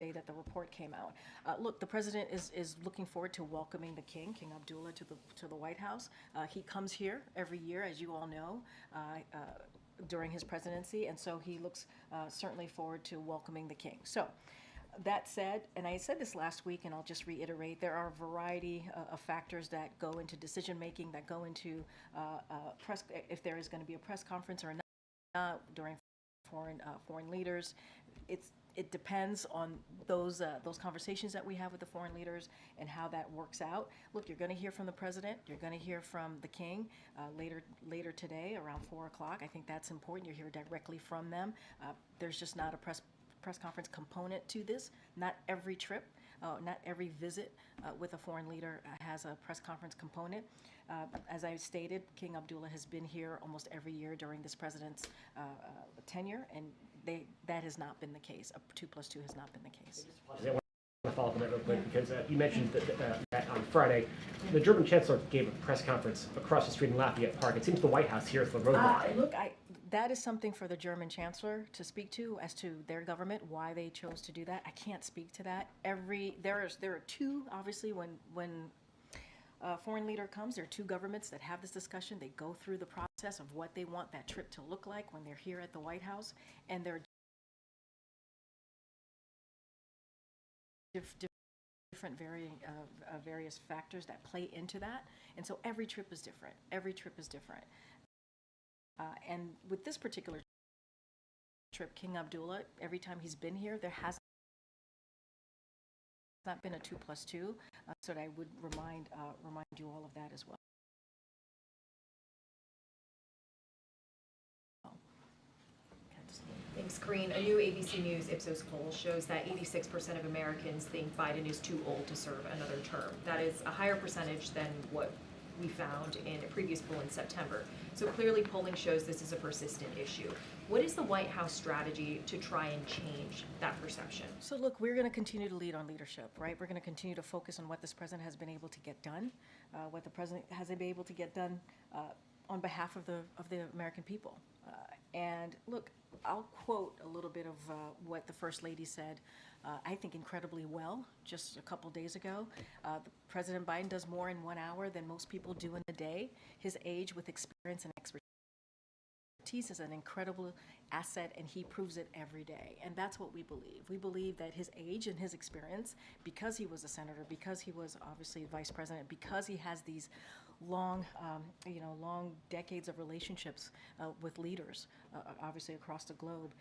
day that the report came out. Look, the president is looking forward to welcoming the king, King Abdullah, to the White House. He comes here every year, as you all know, during his presidency, and so he looks certainly forward to welcoming the king. So that said, and I said this last week, and I'll just reiterate, there are a variety of factors that go into decision making, that go into press, if there is going to be a press conference or not during foreign leaders. It depends on those conversations that we have with the foreign leaders and how that works out. Look, you're going to hear from the president. You're going to hear from the king later today around 4 o'clock. I think that's important. You hear directly from them. There's just not a press conference component to this. Not every trip, not every visit with a foreign leader has a press conference component. As I stated, King Abdullah has been here almost every year during this president's tenure, and that has not been the case. 2+2 has not been the case. I want to follow up on that real quick because you mentioned that on Friday, the German chancellor gave a press conference across the street in Lafayette Park. It seems the White House here is the roadblock. Look, that is something for the German chancellor to speak to as to their government, why they chose to do that. I can't speak to that. There are two, obviously, when a foreign leader comes, there are two governments that have this discussion. They go through the process of what they want that trip to look like when they're here at the White House, and there are different various factors that play into that, and so every trip is different. Every trip is different. And with this particular trip, King Abdullah, every time he's been here, there has not been a 2+2, so I would remind you all of that as well. Thanks, Karine. A new ABC News Ipsos poll shows that 86% of Americans think Biden is too old to serve another term. That is a higher percentage than what we found in a previous poll in September. So clearly polling shows this is a persistent issue. What is the White House strategy to try and change that perception? So look, we're going to continue to lead on leadership, right? We're going to continue to focus on what this president has been able to get done, what the president has been able to get done on behalf of the American people. And look, I'll quote a little bit of what the First Lady said, I think incredibly well, just a couple days ago. President Biden does more in 1 hour than most people do in a day. His age with experience and expertise is an incredible asset, and he proves it every day. And that's what we believe. We believe that his age and his experience, because he was a senator, because he was obviously vice president, because he has these long decades of relationships with leaders, obviously across the globe.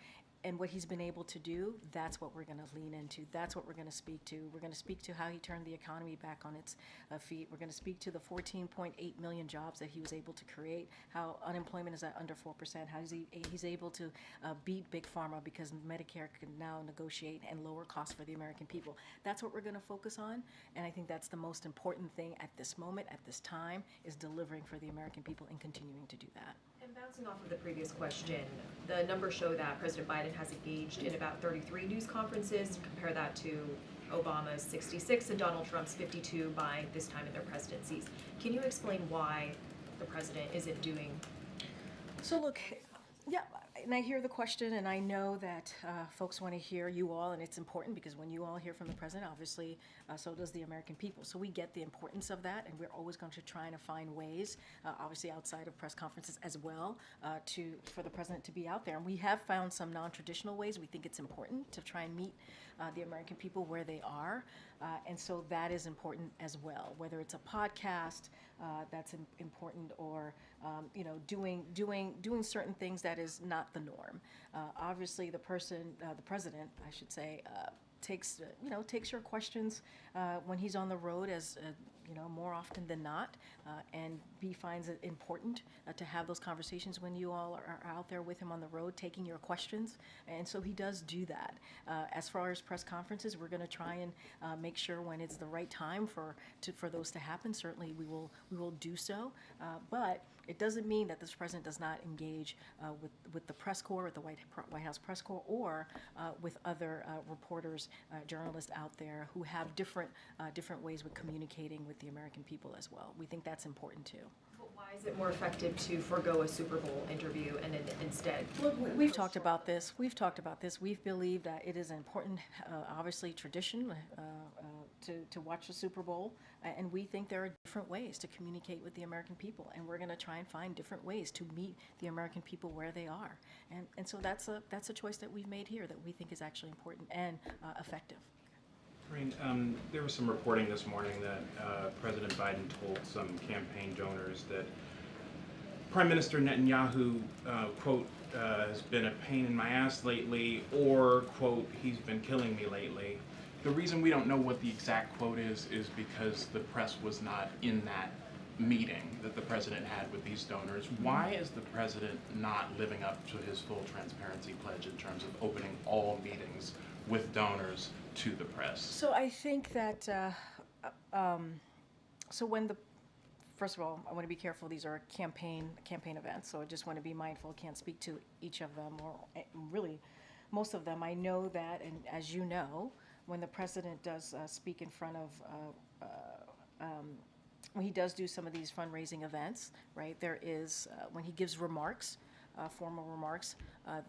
And what he's been able to do, that's what we're going to lean into. That's what we're going to speak to. We're going to speak to how he turned the economy back on its feet. We're going to speak to the 14.8 million jobs that he was able to create, how unemployment is at under 4%, how he's able to beat Big Pharma because Medicare can now negotiate and lower costs for the American people. That's what we're going to focus on, and I think that's the most important thing at this moment, at this time, is delivering for the American people and continuing to do that. And bouncing off of the previous question, the numbers show that President Biden has engaged in about 33 news conferences. Compare that to Obama's 66 and Donald Trump's 52 by this time in their presidencies. Can you explain why the president isn't doing? So look, yeah, and I hear the question, and I know that folks want to hear you all, and it's important because when you all hear from the president, obviously, so does the American people. So we get the importance of that, and we're always going to try to find ways, obviously outside of press conferences as well, for the president to be out there. And we have found some non-traditional ways. We think it's important to try and meet the American people where they are, and so that is important as well. Whether it's a podcast that's important, or doing certain things that is not the norm. Obviously, the president, I should say, takes your questions when he's on the road as more often than not, and he finds it important to have those conversations when you all are out there with him on the road, taking your questions, and so he does do that. As far as press conferences, we're going to try and make sure when it's the right time for those to happen. Certainly, we will do so, but it doesn't mean that this president does not engage with the press corps, with the White House press corps, or with other reporters, journalists out there who have different ways with communicating with the American people as well. We think that's important too. Why is it more effective to forego a Super Bowl interview and instead? Look, we've talked about this. We've talked about this. We've believed that it is an important, obviously, tradition to watch the Super Bowl, and we think there are different ways to communicate with the American people, and we're going to try and find different ways to meet the American people where they are, and so that's a choice that we've made here that we think is actually important and effective. Corinne, there was some reporting this morning that President Biden told some campaign donors that Prime Minister Netanyahu, quote, has been a pain in my ass lately, or, quote, he's been killing me lately. The reason we don't know what the exact quote is because the press was not in that meeting that the president had with these donors. Why is the president not living up to his full transparency pledge in terms of opening all meetings with donors to the press? So I think that, first of all, I want to be careful. These are campaign events, so I just want to be mindful. Can't speak to each of them, or really most of them. I know that, and as you know, when the president does speak in front of, when he does do some of these fundraising events, right? There is when he gives remarks. Formal remarks,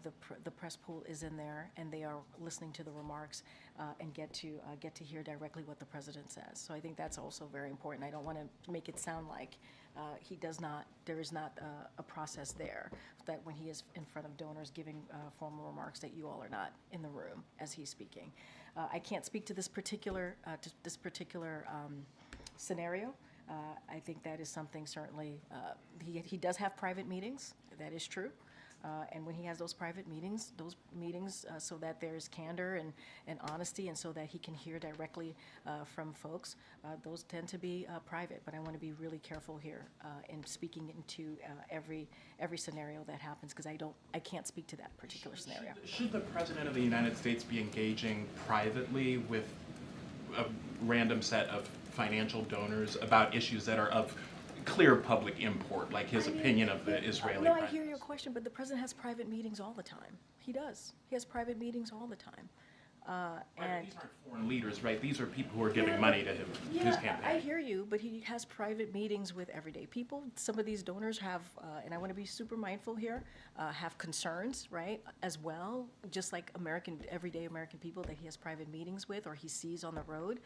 the press pool is in there, and they are listening to the remarks and get to hear directly what the president says. So I think that's also very important. I don't want to make it sound like there is not a process there, that when he is in front of donors giving formal remarks that you all are not in the room as he's speaking. I can't speak to this particular scenario. I think that is something certainly, he does have private meetings, that is true. And when he has those private meetings, so that there's candor and honesty, and so that he can hear directly from folks, those tend to be private. But I want to be really careful here in speaking into every scenario that happens, because I can't speak to that particular scenario. Should the President of the United States be engaging privately with a random set of financial donors about issues that are of clear public import, like his opinion of the Israeli No, Prime I hear your Minister? question, but the president has private meetings all the time. He does. He has private meetings all the time. Right, but And these aren't foreign leaders, right? These are people who are giving money to his yeah, campaign. I hear you, but he has private meetings with everyday people. Some of these donors have, and I want to be super mindful here, have concerns, right, as well, just like everyday American people that he has private meetings with or he sees on the road.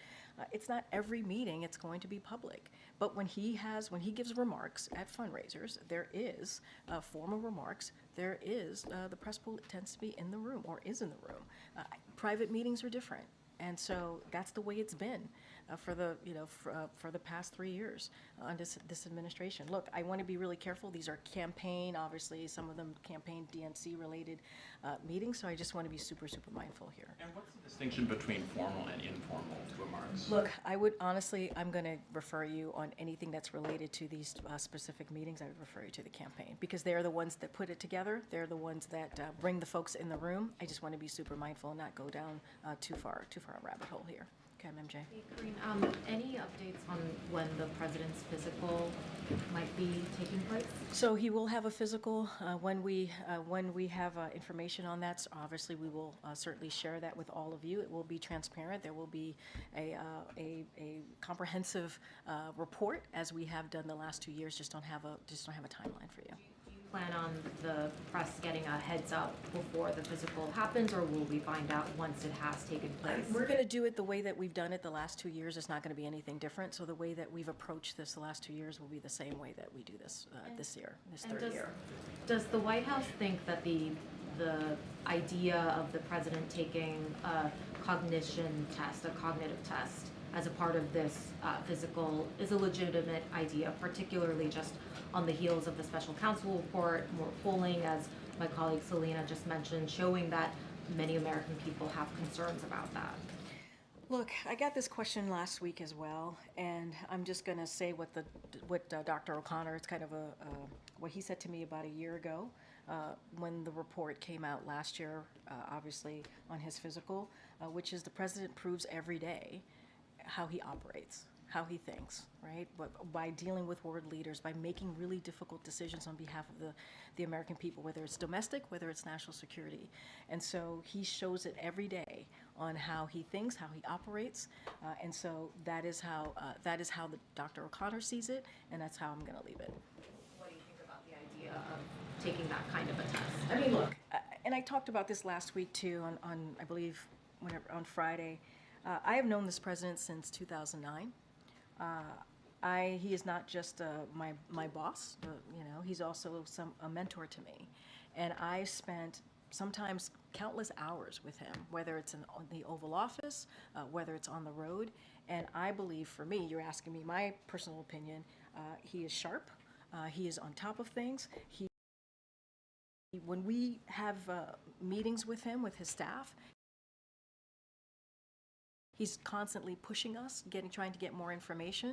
It's not every meeting it's going to be public, but when he gives remarks at fundraisers, there is formal remarks. There is the press pool tends to be in the room or is in the room. Private meetings are different, and so that's the way it's been for the past 3 years under this administration. Look, I want to be really careful. These are campaign, obviously, some of them campaign DNC related meetings. So I just want to be super mindful here. And what's the distinction between formal and informal remarks? Look, I'm going to refer you on anything that's related to these specific meetings. I would refer you to the campaign, because they're the ones that put it together. They're the ones that bring the folks in the room. I just want to be super mindful and not go down too far a rabbit hole here. Okay, MJ. Hey, Corinne, any updates on when the president's physical might be taking place? So he will have a physical when we have information on that. So obviously, we will certainly share that with all of you. It will be transparent. There will be a comprehensive report, as we have done the last 2 years. Just don't have a timeline for you. Plan on the press getting a heads up before the physical happens, or will we find out once it has taken place? We're going to do it the way that we've done it the last 2 years. It's not going to be anything different. So the way that we've approached this the last 2 years will be the same way that we do this this third year. Does the White House think that the idea of the president taking a cognition test, a cognitive test, as a part of this physical is a legitimate idea, particularly just on the heels of the special counsel report, more polling, as my colleague Selena just mentioned, showing that many American people have concerns about that? Look, I got this question last week as well, and I'm just going to say what Dr. O'Connor, it's kind of what he said to me about a year ago when the report came out last year, obviously on his physical, which is the president proves every day how he operates, how he thinks, right? But by dealing with world leaders, by making really difficult decisions on behalf of the American people, whether it's domestic, whether it's national security. And so he shows it every day on how he thinks, how he operates. And so that is how the Dr. O'Connor sees it, and that's how I'm going to leave it. of taking that kind of a test? I mean, look, and I talked about this last week too on I believe, on Friday. I have known this president since 2009. He is not just my boss, he's also a mentor to me. And I spent sometimes countless hours with him, whether it's in the Oval Office, whether it's on the road. And I believe, for me, you're asking me my personal opinion, he is sharp, he is on top of things. When we have meetings with him, with his staff, he's constantly pushing us, trying to get more information.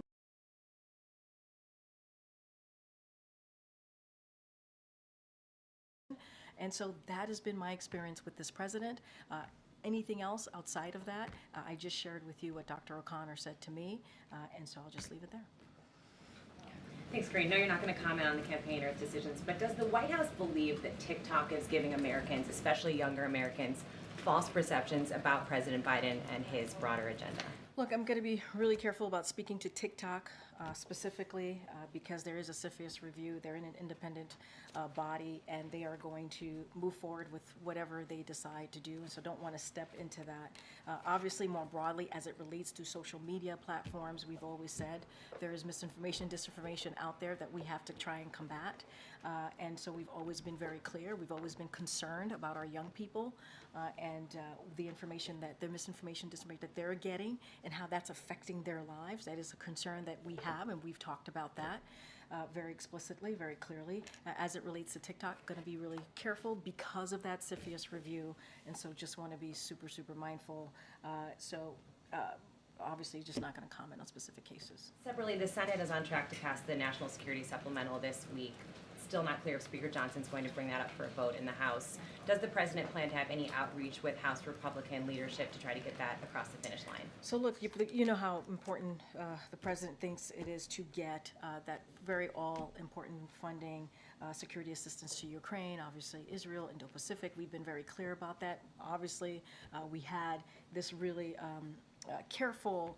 And so that has been my experience with this president. Anything else outside of that, I just shared with you what Dr. O'Connor said to me, and so I'll just leave it there. Thanks, Corinne. I know you're not going to comment on the campaign or its decisions, but does the White House believe that TikTok is giving Americans, especially younger Americans, false perceptions about President Biden and his broader agenda? Look, I'm going to be really careful about speaking to TikTok specifically because there is a CFIUS review. They're in an independent body, and they are going to move forward with whatever they decide to do, and so don't want to step into that. Obviously, more broadly, as it relates to social media platforms, we've always said there is misinformation, disinformation out there that we have to try and combat, and so we've always been very clear. We've always been concerned about our young people and the information the misinformation, disinformation that they're getting and how that's affecting their lives. That is a concern that we have, and we've talked about that very explicitly, very clearly. As it relates to TikTok, going to be really careful because of that CFIUS review, and so just want to be super, super mindful. Obviously, just not going to comment on specific cases. Separately, the Senate is on track to pass the National Security Supplemental this week. Still not clear if Speaker Johnson's going to bring that up for a vote in the House. Does the president plan to have any outreach with House Republican leadership to try to get that across the finish line? So look, you know how important the president thinks it is to get that very all-important funding, security assistance to Ukraine, obviously Israel, Indo-Pacific. We've been very clear about that. Obviously, we had this really careful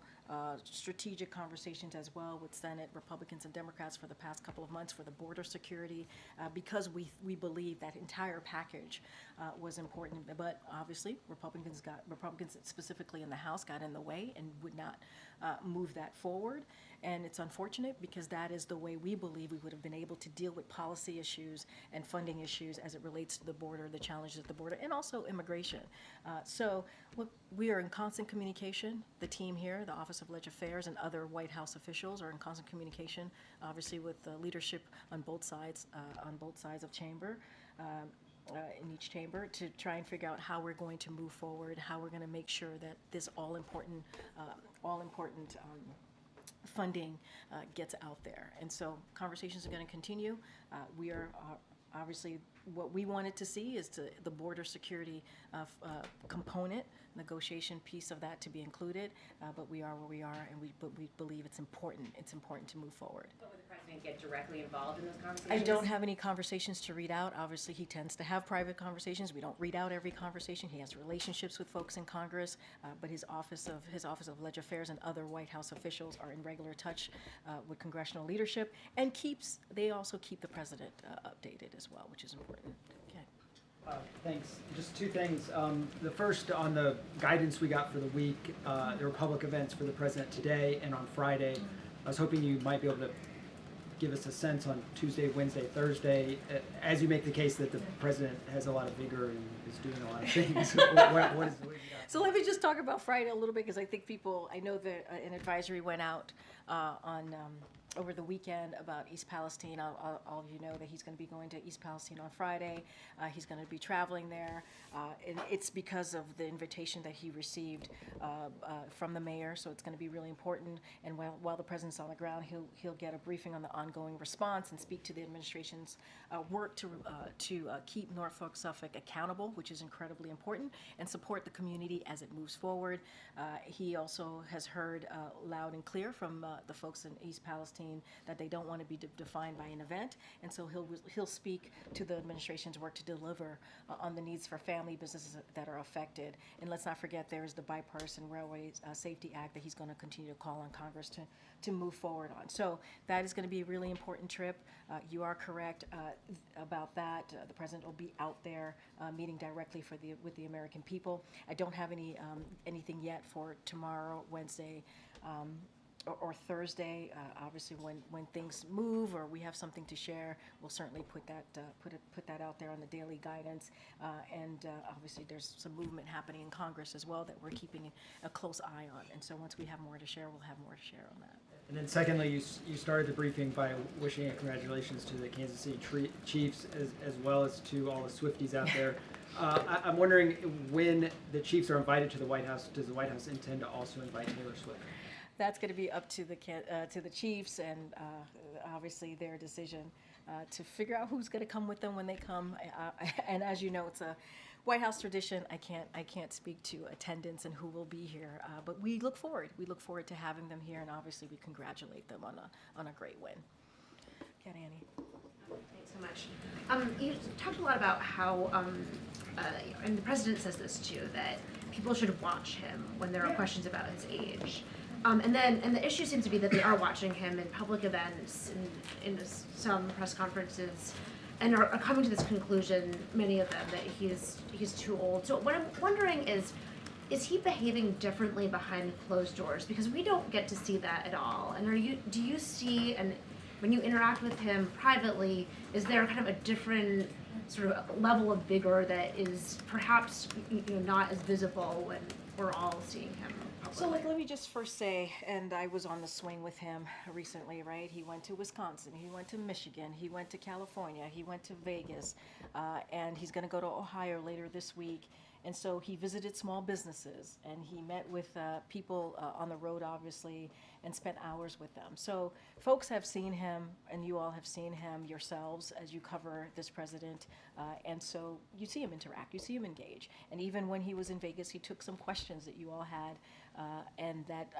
strategic conversations as well with Senate Republicans and Democrats for the past couple of months for the border security because we believe that entire package was important. But obviously, Republicans specifically in the House got in the way and would not move that forward. And it's unfortunate because that is the way we believe we would have been able to deal with policy issues and funding issues as it relates to the border, the challenges at the border, and also immigration. So look, we are in constant communication. The team here, the Office of Leg Affairs and other White House officials are in constant communication, obviously with the leadership on both sides of chamber. In each chamber to try and figure out how we're going to move forward, how we're going to make sure that this all-important funding gets out there. And so conversations are going to continue. We are obviously, what we wanted to see is the border security component, negotiation piece of that to be included, but we are where we are, and we believe it's important. It's important to move forward. But would the president get directly involved in those conversations? I don't have any conversations to read out. Obviously, he tends to have private conversations. We don't read out every conversation. He has relationships with folks in Congress, but his Office of Leg Affairs and other White House officials are in regular touch with congressional leadership, and they also keep the president updated as well, which is important. Okay. Thanks. Just two things. The first, on the guidance we got for the week, there were public events for the president today and on Friday. I was hoping you might be able to give us a sense on Tuesday, Wednesday, Thursday, as you make the case that the president has a lot of vigor and is doing a lot of things. what is you got? So let me just talk about Friday a little bit, because I think I know that an advisory went out over the weekend about East Palestine. All of you know that he's going to be going to East Palestine on Friday. He's going to be traveling there. And it's because of the invitation that he received from the mayor, so it's going to be really important. And while the president's on the ground, he'll get a briefing on the ongoing response and speak to the administration's work to keep Norfolk Suffolk accountable, which is incredibly important, and support the community as it moves forward. He also has heard loud and clear from the folks in East Palestine seen that they don't want to be defined by an event, and so he'll speak to the administration's work to deliver on the needs for family businesses that are affected. And let's not forget there's the bipartisan Railway Safety Act that he's going to continue to call on Congress to move forward on. So that is going to be a really important trip. You are correct about that. The president will be out there meeting directly with the American people. I don't have anything yet for tomorrow, Wednesday, or Thursday. Obviously, when things move or we have something to share, we'll certainly put that out there on the daily guidance. And obviously, there's some movement happening in Congress as well that we're keeping a close eye on. And so once we have more to share, we'll have more to share on that. And then secondly, you started the briefing by wishing and congratulations to the Kansas City Chiefs as well as to all the Swifties out there. I'm wondering, when the Chiefs are invited to the White House, does the White House intend to also invite Taylor Swift? That's going to be up to the Chiefs and obviously their decision to figure out who's going to come with them when they come. And as you know, it's a White House tradition. I can't speak to attendance and who will be here, but we look forward. We look forward to having them here, and obviously we congratulate them on a great win. Yeah, Annie. Thanks so much. You talked a lot about how, and the president says this too, that people should watch him when there are questions about his age. And the issue seems to be that they are watching him in public events, in some press conferences, and are coming to this conclusion, many of them, that he's too old. So what I'm wondering is he behaving differently behind closed doors? Because we don't get to see that at all. And do you see, and when you interact with him privately, is there kind of a different sort of level of vigor that is perhaps not as visible when we're all seeing him publicly? So let me just first say, and I was on the swing with him recently, right? He went to Wisconsin, he went to Michigan, he went to California, he went to Vegas, and he's going to go to Ohio later this week. And so he visited small businesses, and he met with people on the road, obviously, and spent hours with them. So folks have seen him, and you all have seen him yourselves as you cover this president. And so you see him interact, you see him engage. And even when he was in Vegas, he took some questions that you all had, and that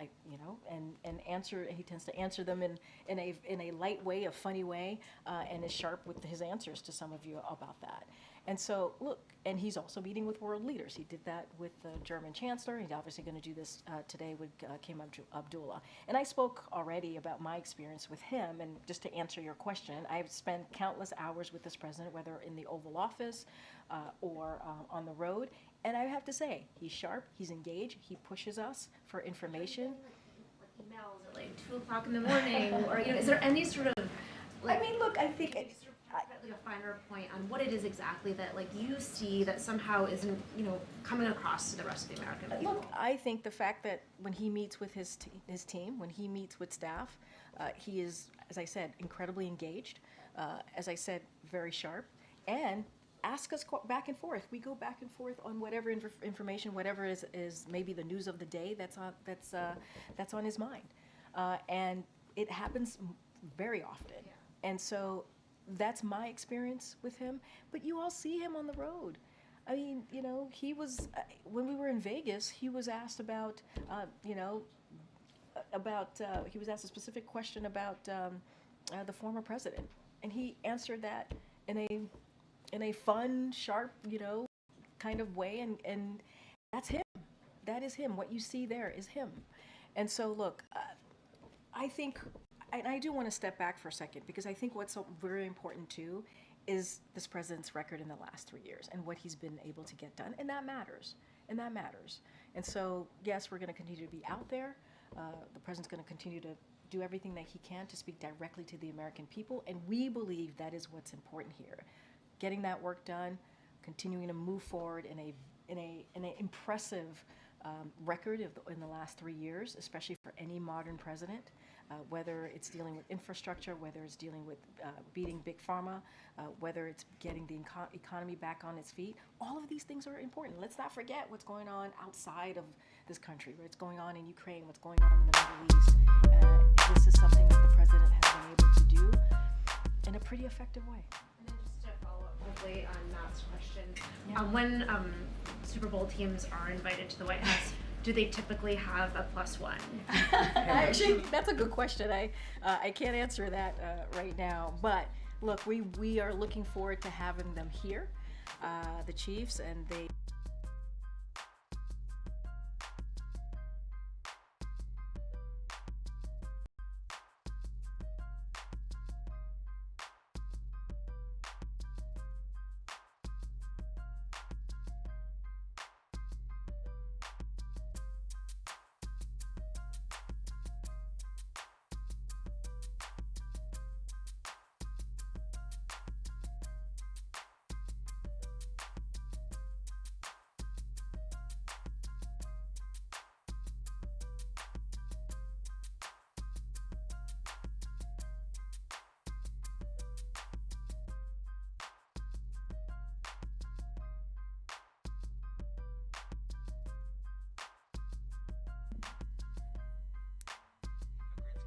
and answer. He tends to answer them in a light way, a funny way, and is sharp with his answers to some of you about that. And so, look, and he's also meeting with world leaders. He did that with the German chancellor. He's obviously going to do this today with Kim Abdullah. And I spoke already about my experience with him. And just to answer your question, I've spent countless hours with this president, whether in the Oval Office or on the road. And I have to say, he's sharp, he's engaged, he pushes us for information. Like emails at like 2 o'clock in the morning, or is there any sort of I mean, look, I think like a finer point on what it is exactly that you see that somehow isn't coming across to the rest of the American people? Look, I think the fact that when he meets with his team, when he meets with staff, he is, as I said, incredibly engaged. As I said, very sharp, and ask us back and forth. We go back and forth on whatever information, whatever is maybe the news of the day that's on his mind, and it happens very often. Yeah. And so that's my experience with him. But you all see him on the road. I mean, he was when we were in Vegas. He was asked about, he was asked a specific question about the former president, and he answered that in a fun, sharp, kind of way, and that's him. That is him. What you see there is him. And so, look, I think. And I do want to step back for a second, because I think what's so very important too is this president's record in the last 3 years and what he's been able to get done, and that matters. And so, yes, we're going to continue to be out there. The president's going to continue to do everything that he can to speak directly to the American people, and we believe that is what's important here. Getting that work done, continuing to move forward in an impressive record in the last 3 years, especially for any modern president. Whether it's dealing with infrastructure, whether it's dealing with beating big pharma, whether it's getting the economy back on its feet, all of these things are important. Let's not forget what's going on outside of this country, what's going on in Ukraine, what's going on in the Middle East. This is something that the president has been able to do in a pretty effective way. And then just to follow up quickly on Matt's question, when Super Bowl teams are invited to the White House, do they typically have a +1? Actually, that's a good question. I can't answer that right now. But look, we are looking forward to having them here, the Chiefs, and they.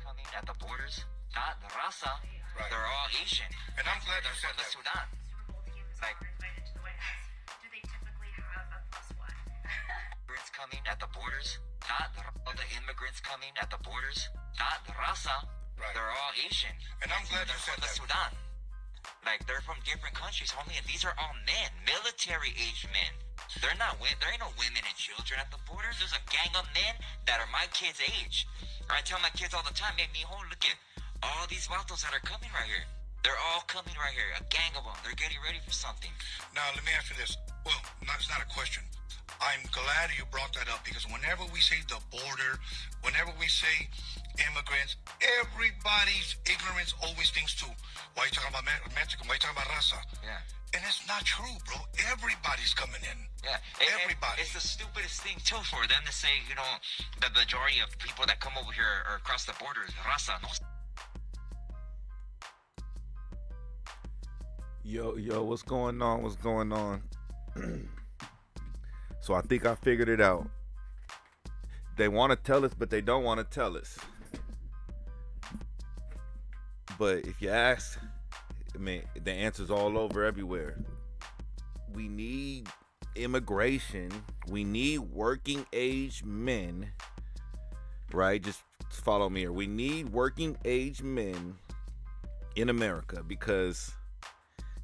Coming at the borders, not Rasa. Right. They're all Asian. And I'm glad you They're said from the that. Sudan. Like- invited to the White House. Do they typically have a +1? Immigrants coming at the borders, not all the immigrants coming at the borders, not Rasa. Right. They're all Asian. And I'm glad you They're said from the that. Sudan. Like they're from different countries, homie, and these are all men, military-aged men. There ain't no women and children at the borders. There's a gang of men that are my kids' age. I tell my kids all the time, hey, mijo, look at all these vatos that are coming right here. They're all coming right here, a gang of them. They're getting ready for something. Now, let me ask you this. Well, it's not a question. I'm glad you brought that up because whenever we say the border, whenever we say immigrants, everybody's ignorance always thinks to, why are you talking about Mexico? Why are you talking about Raza? Yeah. And it's not true, bro. Everybody's coming in. Yeah, Everybody. It's the stupidest thing too for them to say, you know, the majority of people that come over here or across the border is raza. No. Yo, what's going on? What's going on? So I think I figured it out. They want to tell us, but they don't want to tell us. But if you ask, I mean, the answer's all over everywhere. We need immigration. We need working age men, right? Just follow me here. We need working age men in America because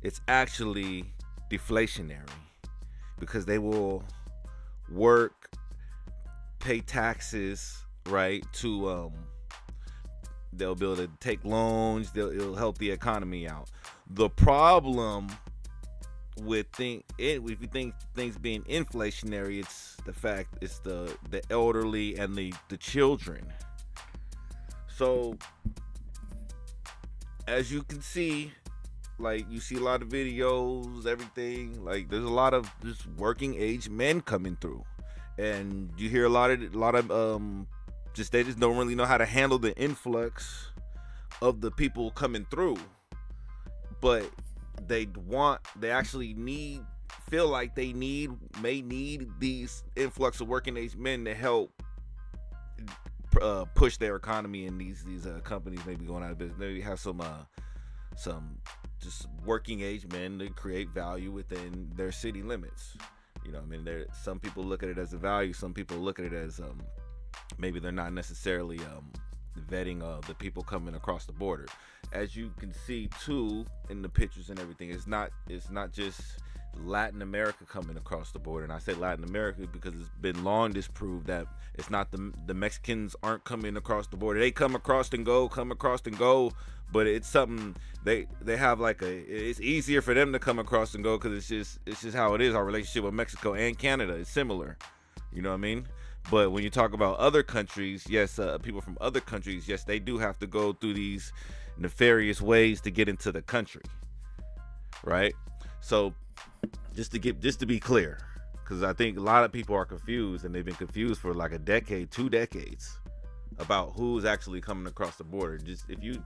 it's actually deflationary, because they will work, pay taxes, right? They'll be able to take loans. It'll help the economy out. The problem with if you think things being inflationary, it's the fact it's the elderly and the children. So as you can see, like you see a lot of videos, everything, like there's a lot of just working age men coming through, and you hear a lot of they just don't really know how to handle the influx of the people coming through, but they feel like they may need these influx of working age men to help push their economy, and these companies may be going out of business. Maybe have some just working age men to create value within their city limits. You know, I mean, some people look at it as a value. Some people look at it as maybe they're not necessarily vetting the people coming across the border. As you can see too in the pictures and everything, it's not just Latin America coming across the border. And I say Latin America because it's been long disproved that it's not the Mexicans aren't coming across the border. They come across and go, but it's something they have it's easier for them to come across and go because it's just how it is. Our relationship with Mexico and Canada is similar. You know what I mean? But when you talk about other countries, yes, people from other countries, yes, they do have to go through these nefarious ways to get into the country, right? So just to be clear, because I think a lot of people are confused, and they've been confused for like a decade, 2 decades, about who's actually coming across the border. Just if you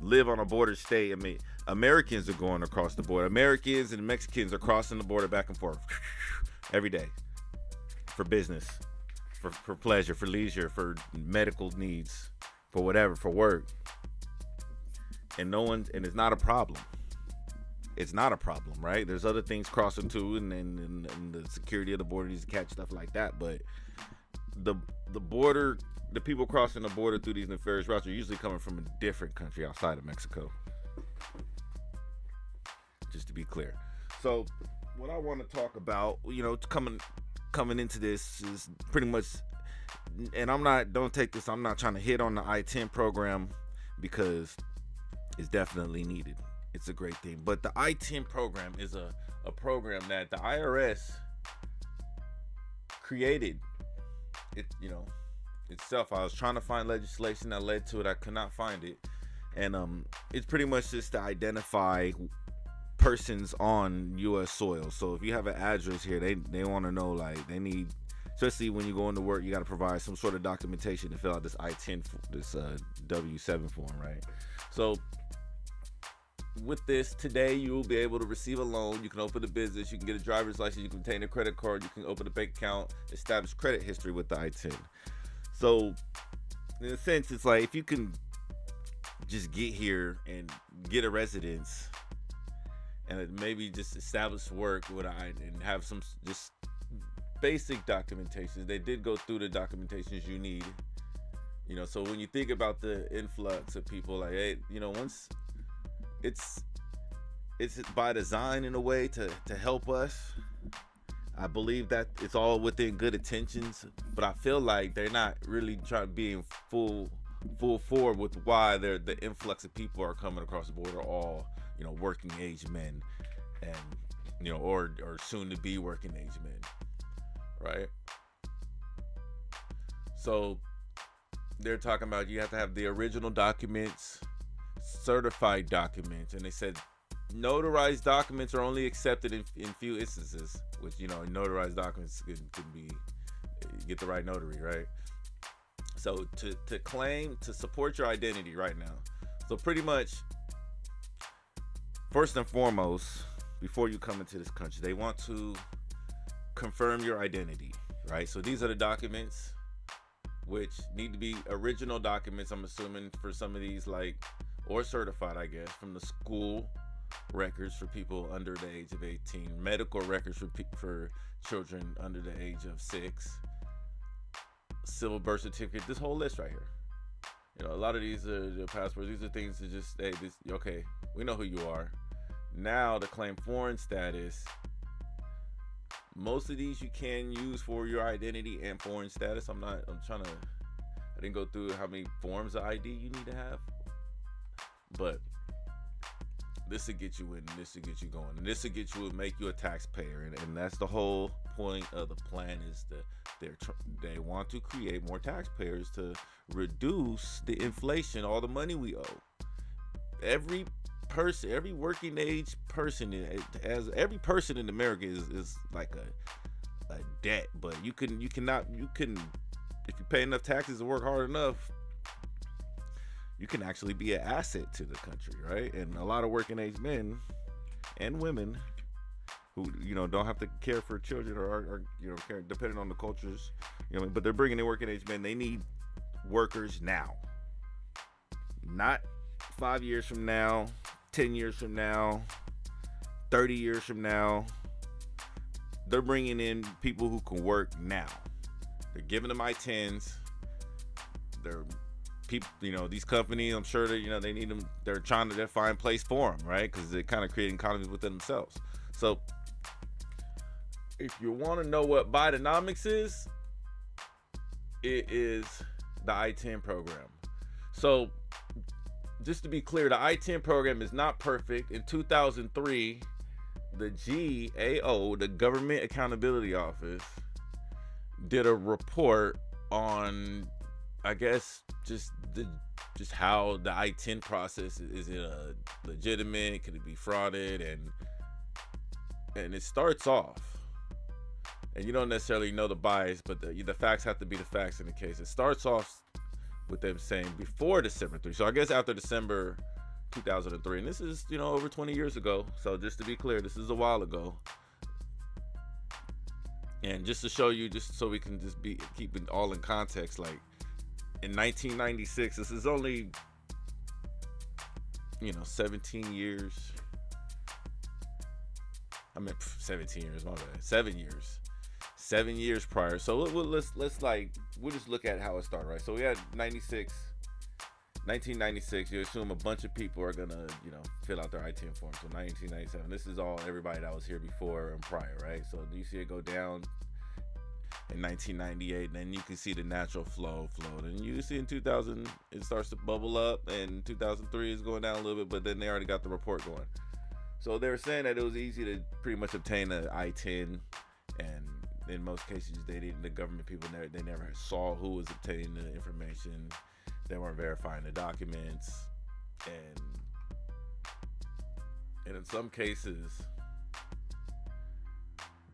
live on a border state, I mean, Americans are going across the border. Americans and Mexicans are crossing the border back and forth every day for business, for pleasure, for leisure, for medical needs, for whatever, for work. And it's not a problem. It's not a problem, right? There's other things crossing too, and the security of the border needs to catch stuff like that. But the border, the people crossing the border through these nefarious routes are usually coming from a different country outside of Mexico. Just to be clear. So what I want to talk about, coming into this is pretty much, and don't take this, I'm not trying to hit on the I-10 program because it's definitely needed. It's a great thing. But the I-10 program is a program that the IRS created itself. I was trying to find legislation that led to it. I could not find it. And it's pretty much just to identify persons on U.S. soil. So if you have an address here, they want to know, like, they need, especially when you go into work, you got to provide some sort of documentation to fill out this I-10, this W-7 form, right? So with this, today you will be able to receive a loan. You can open a business, you can get a driver's license, you can obtain a credit card, you can open a bank account, establish credit history with the I-10. So in a sense, it's like if you can just get here and get a residence and maybe just establish work with and have some just basic documentation. They did go through the documentations you need. So when you think about the influx of people, like, hey, once it's by design in a way to help us. I believe that it's all within good intentions, but I feel like they're not really trying to be in full forward with why the influx of people are coming across the border, all working age men, and or soon to be working age men, right? So they're talking about you have to have the original documents, certified documents, and they said notarized documents are only accepted in few instances, which notarized documents can be, you get the right notary, right? So to claim to support your identity right now, so pretty much first and foremost, before you come into this country, they want to confirm your identity, right? So these are the documents which need to be original documents, I'm assuming, for some of these, like, or certified, I guess, from the school records for people under the age of 18, medical records for children under the age of 6, civil birth certificate, this whole list right here. A lot of these are the passports. These are things to just, hey, okay, we know who you are. Now to claim foreign status, most of these you can use for your identity and foreign status. I didn't go through how many forms of ID you need to have, but this will get you in, and this will get you going, and this will make you a taxpayer, and that's the whole point of the plan, is that they want to create more taxpayers to reduce the inflation, all the money we owe. Every working age person, every person in America is like a debt, but you can if you pay enough taxes and work hard enough, you can actually be an asset to the country, right? And a lot of working age men and women who don't have to care for children or are depending on the cultures, but they're bringing in working age men. They need workers now, not 5 years from now, 10 years from now, 30 years from now. They're bringing in people who can work now. They're giving them I-10s. They're people, these companies, I'm sure that, they need them. They're trying to find a place for them, right? Because they're kind of creating economies within themselves. So if you want to know what Bidenomics is, it is the I-10 program. So just to be clear, the I-10 program is not perfect. In 2003, the GAO, the Government Accountability Office, did a report on, I guess, just how the I-10 process is it legitimate? Could it be frauded? And it starts off, and you don't necessarily know the bias, but the facts have to be the facts in the case. It starts off with them saying before December 3. So I guess after December 2003, and this is over 20 years ago. So just to be clear, this is a while ago. And just to show you, just so we can just keep it all in context, like in 1996, this is only 17 years. I mean, 17 years, my bad. 7 years. 7 years prior. So we'll just look at how it started, right? So we had 1996. You assume a bunch of people are gonna, fill out their ITIN form. So 1997. This is all everybody that was here before and prior, right? So you see it go down in 1998, and then you can see the natural flow. And you see in 2000 it starts to bubble up, and 2003 is going down a little bit, but then they already got the report going. So they were saying that it was easy to pretty much obtain an I-10, and in most cases the government people they never saw who was obtaining the information. They weren't verifying the documents, and in some cases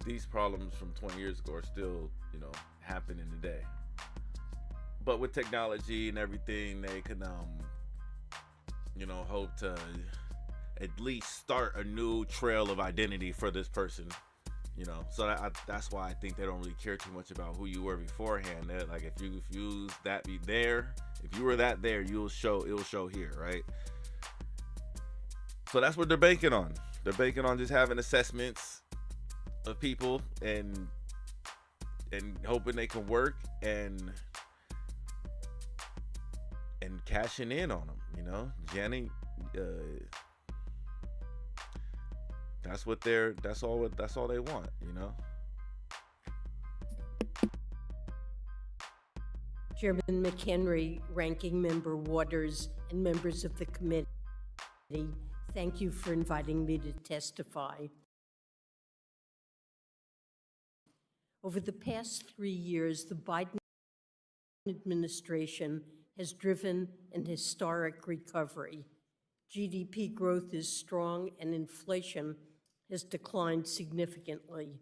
these problems from 20 years ago are still, happening today. But with technology and everything, they can, hope to at least start a new trail of identity for this person. So that's why I think they don't really care too much about who you were beforehand. They're like, if you were that there, it'll show here, right? So that's what they're banking on. They're banking on just having assessments of people and hoping they can work and cashing in on them, Jenny, that's all they want, Chairman McHenry, Ranking Member Waters, and members of the committee, thank you for inviting me to testify. Over the past 3 years, the Biden administration has driven an historic recovery. GDP growth is strong and inflation has declined significantly.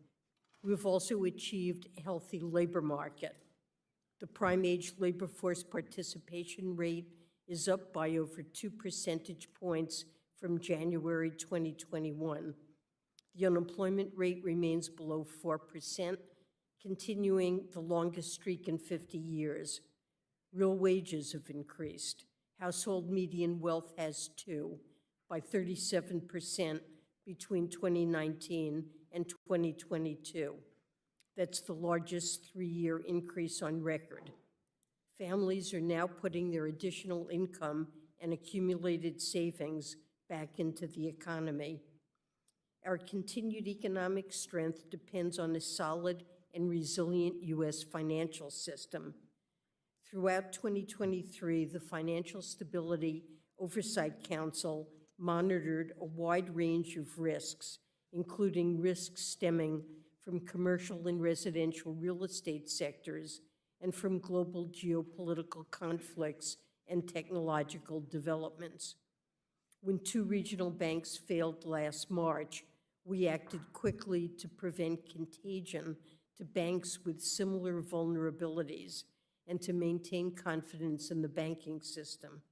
We've also achieved a healthy labor market. The prime age labor force participation rate is up by over 2 percentage points from January 2021. The unemployment rate remains below 4%, continuing the longest streak in 50 years. Real wages have increased. Household median wealth has too, by 37% between 2019 and 2022. That's the largest 3-year increase on record. Families are now putting their additional income and accumulated savings back into the economy. Our continued economic strength depends on a solid and resilient U.S. financial system. Throughout 2023, the Financial Stability Oversight Council monitored a wide range of risks, including risks stemming from commercial and residential real estate sectors and from global geopolitical conflicts and technological developments. When 2 regional banks failed last March, we acted quickly to prevent contagion to banks with similar vulnerabilities and to maintain confidence in the banking system.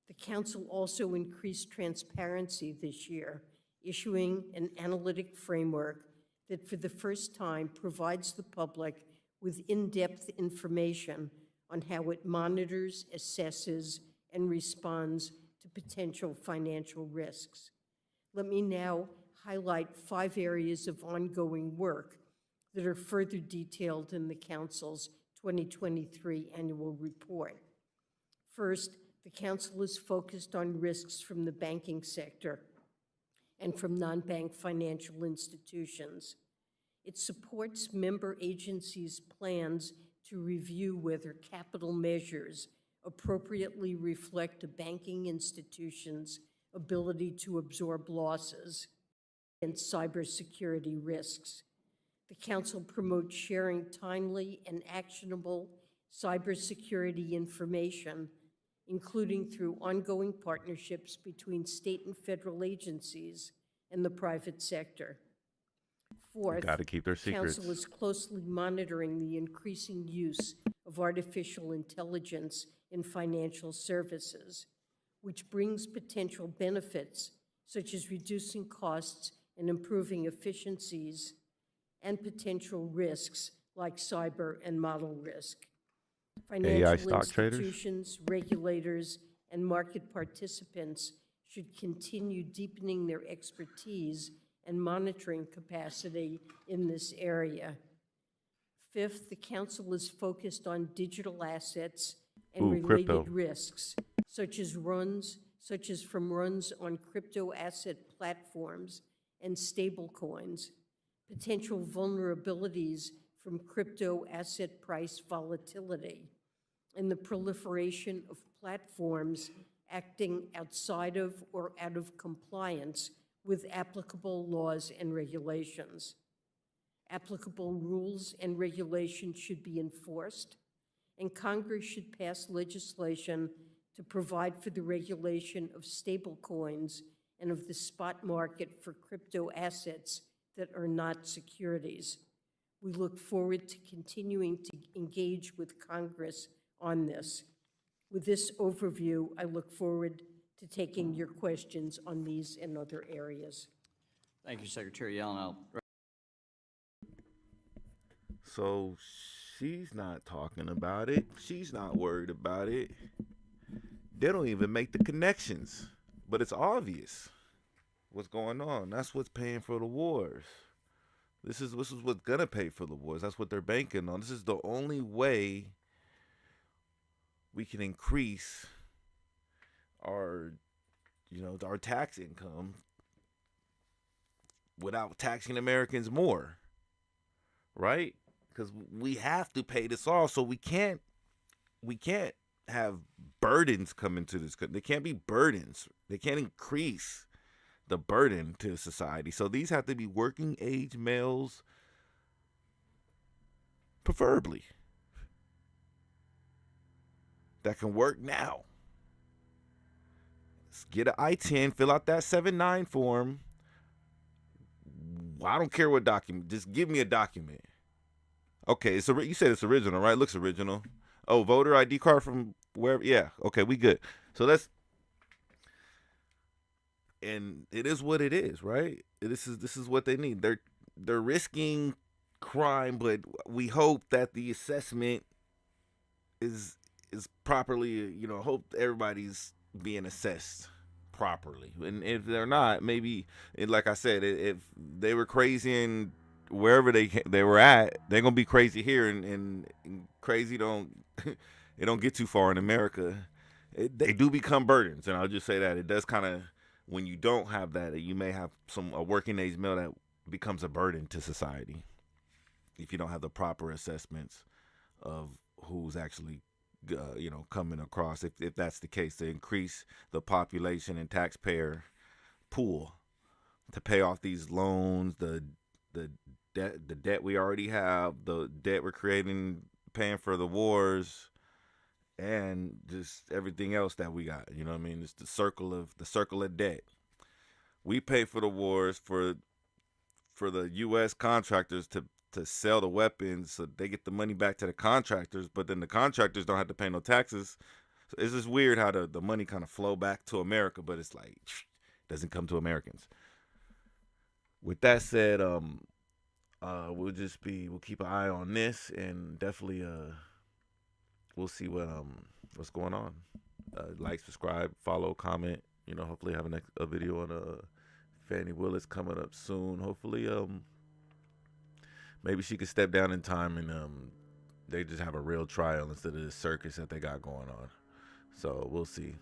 The Council also increased transparency this year, issuing an analytic framework that for the first time provides the public with in-depth information on how it monitors, assesses, and responds to potential financial risks. Let me now highlight 5 areas of ongoing work that are further detailed in the Council's 2023 annual report. First, the Council is focused on risks from the banking sector and from non-bank financial institutions. It supports member agencies' plans to review whether capital measures appropriately reflect a banking institution's ability to absorb losses and cybersecurity risks. The Council promotes sharing timely and actionable cybersecurity information, including through ongoing partnerships between state and federal agencies and the private sector. Fourth, Got to keep their secrets. Council is closely monitoring the increasing use of artificial intelligence in financial services, which brings potential benefits such as reducing costs and improving efficiencies, and potential risks like cyber and model risk. Financial stock traders? institutions, regulators, and market participants should continue deepening their expertise and monitoring capacity in this area. Fifth, the council is focused on digital assets and Ooh, related crypto. risks, such as from runs on crypto asset platforms and stablecoins, potential vulnerabilities from crypto asset price volatility, and the proliferation of platforms acting outside of or out of compliance with applicable laws and regulations. Applicable rules and regulations should be enforced, and Congress should pass legislation to provide for the regulation of stablecoins and of the spot market for crypto assets that are not securities. We look forward to continuing to engage with Congress on this. With this overview, I look forward to taking your questions on these and other areas. Thank you, Secretary Yellen. So she's not talking about it. She's not worried about it. They don't even make the connections. But it's obvious what's going on. That's what's paying for the wars. This is what's gonna pay for the wars. That's what they're banking on. This is the only way we can increase our tax income without taxing Americans more, right? Because we have to pay this off, so we can't have burdens come into this country. They can't be burdens. They can't increase the burden to society. So these have to be working age males, preferably, that can work now. Let's get an I-10, fill out that 7-9 form. I don't care what document. Just give me a document. Okay, so you said it's original, right? It looks original. Oh, voter ID card from wherever. Yeah, okay, we good. So and it is what it is, right? This is what they need. They're risking crime, but we hope that the assessment is properly, hope everybody's being assessed properly. And if they're not, maybe, like I said, if they were crazy in wherever they were at, they're gonna be crazy here, and crazy it don't get too far in America. They do become burdens, and I'll just say that it does kind of, when you don't have that, you may have a working age male that becomes a burden to society if you don't have the proper assessments of who's actually coming across. If that's the case, to increase the population and taxpayer pool to pay off these loans, the debt we already have, the debt we're creating, paying for the wars, and just everything else that we got. You know what I mean? It's the circle of debt. We pay for the wars for the U.S. contractors to sell the weapons, so they get the money back to the contractors, but then the contractors don't have to pay no taxes. So it's just weird how the money kind of flow back to America, but it's like doesn't come to Americans. With that said, we'll keep an eye on this, and definitely we'll see what's going on. Like, subscribe, follow, comment. Hopefully have a video on Fannie Willis coming up soon. Hopefully maybe she could step down in time and they just have a real trial instead of this circus that they got going on. So we'll see.